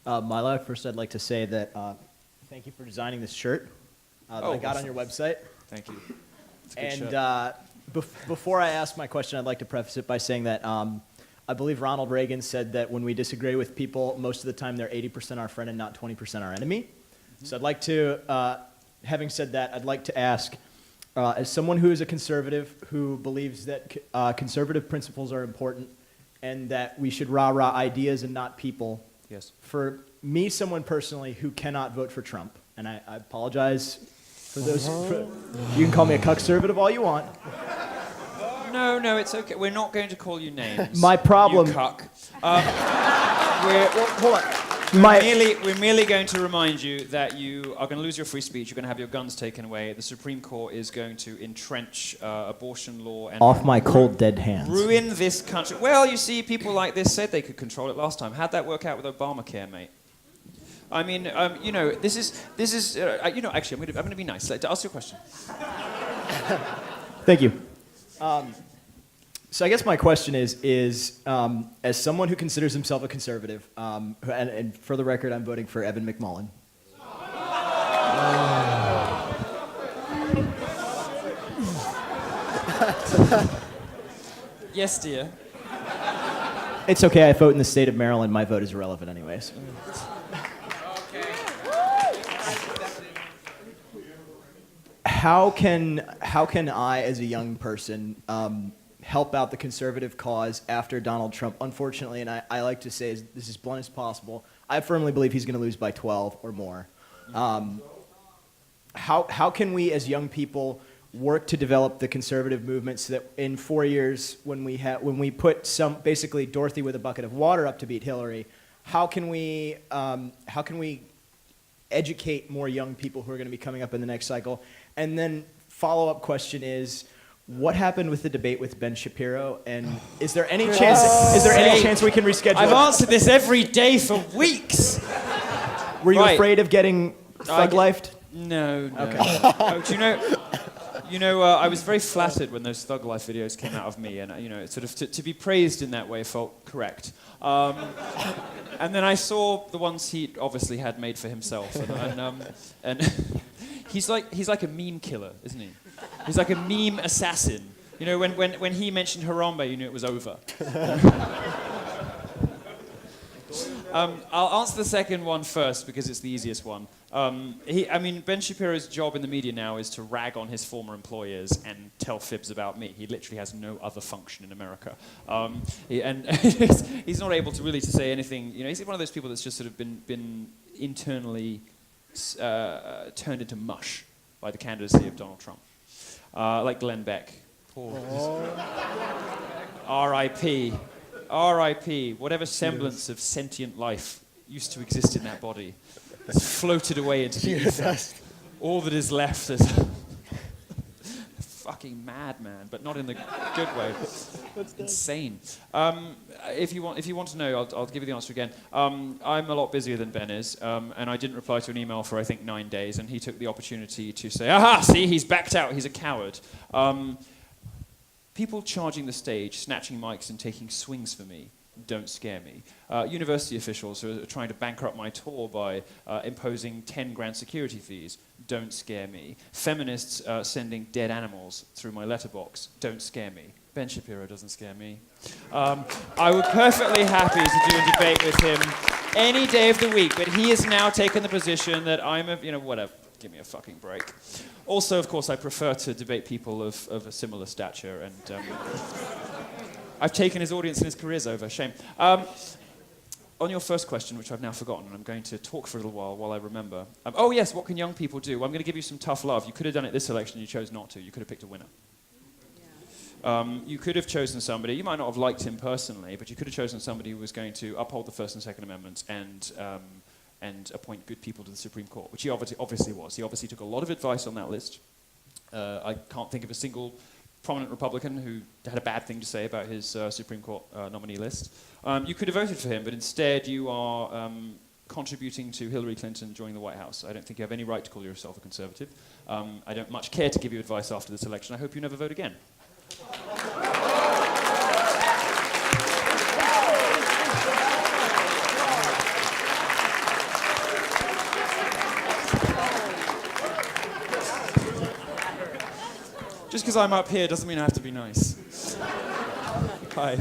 Milo, first I'd like to say that thank you for designing this shirt that I got on your website. Thank you. It's a good shirt. And before I ask my question, I'd like to preface it by saying that I believe Ronald Reagan said that when we disagree with people, most of the time they're 80% our friend and not 20% our enemy. Mm-hmm. So I'd like to, having said that, I'd like to ask, as someone who is a conservative who believes that conservative principles are important and that we should rah-rah ideas and not people, yes. For me, someone personally who cannot vote for Trump, and I apologize for those, you can call me a cuck-servative all you want. No, it's okay. We're not going to call you names. My problem... You cuck. Hold on. We're merely going to remind you that you are going to lose your free speech. You're going to have your guns taken away. The Supreme Court is going to entrench abortion law and off my cold dead hands. Ruin this country. Well, you see, people like this said they could control it last time. How'd that work out with Obamacare, mate? I mean, this is. Actually, I'm going to be nice. To ask you a question. Thank you. So I guess my question is as someone who considers himself a conservative, and for the record, I'm voting for Evan McMullin. Yes, dear. It's okay. I vote in the state of Maryland. My vote is irrelevant, anyways. How can I, as a young person, help out the conservative cause after Donald Trump? Unfortunately, and I like to say this as blunt as possible, I firmly believe he's going to lose by 12 or more. How can we, as young people, work to develop the conservative movement so that in 4 years, when we put basically Dorothy with a bucket of water up to beat Hillary, how can we educate more young people who are going to be coming up in the next cycle? And then follow-up question is, what happened with the debate with Ben Shapiro? And is there any chance we can reschedule? I've answered this every day for weeks. Were you afraid of getting thug-lifed? No. Okay. I was very flattered when those Thug Life videos came out of me, and sort of to be praised in that way felt correct. And then I saw the ones he obviously had made for himself, and he's like a meme killer, isn't he? He's like a meme assassin. When he mentioned Harambe, you knew it was over. I'll answer the second one first because it's the easiest one. Ben Shapiro's job in the media now is to rag on his former employers and tell fibs about me. He literally has no other function in America. He's not able to really to say anything. He's one of those people that's just sort of been internally turned into mush by the candidacy of Donald Trump. Like Glenn Beck. Poor. R.I.P. R.I.P. Whatever semblance of sentient life used to exist in that body has floated away into the ether. All that is left is a fucking madman, but not in the good way. Insane. If you want to know, I'll give you the answer again. I'm a lot busier than Ben is, and I didn't reply to an email for I think 9 days, and he took the opportunity to say, "Aha! See, he's backed out. He's a coward." People charging the stage, snatching mics and taking swings for me don't scare me. University officials who are trying to bankrupt my tour by imposing 10 grand security fees don't scare me. Feminists sending dead animals through my letterbox don't scare me. Ben Shapiro doesn't scare me. I would perfectly happy to do a debate with him any day of the week, but he has now taken the position that I'm whatever. Give me a fucking break. Also, of course, I prefer to debate people of a similar stature, and I've taken his audience and his careers over. Shame. On your first question, which I've now forgotten, and I'm going to talk for a little while I remember. Oh, yes, what can young people do? Well, I'm going to give you some tough love. You could have done it this election, you chose not to. You could have picked a winner. You could have chosen somebody, you might not have liked him personally, but you could have chosen somebody who was going to uphold the First and Second Amendments and appoint good people to the Supreme Court, which he obviously was. He obviously took a lot of advice on that list. I can't think of a single prominent Republican who had a bad thing to say about his Supreme Court nominee list. You could have voted for him, but instead you are contributing to Hillary Clinton joining the White House. I don't think you have any right to call yourself a conservative. I don't much care to give you advice after this election. I hope you never vote again. Just because I'm up here doesn't mean I have to be nice. Bye.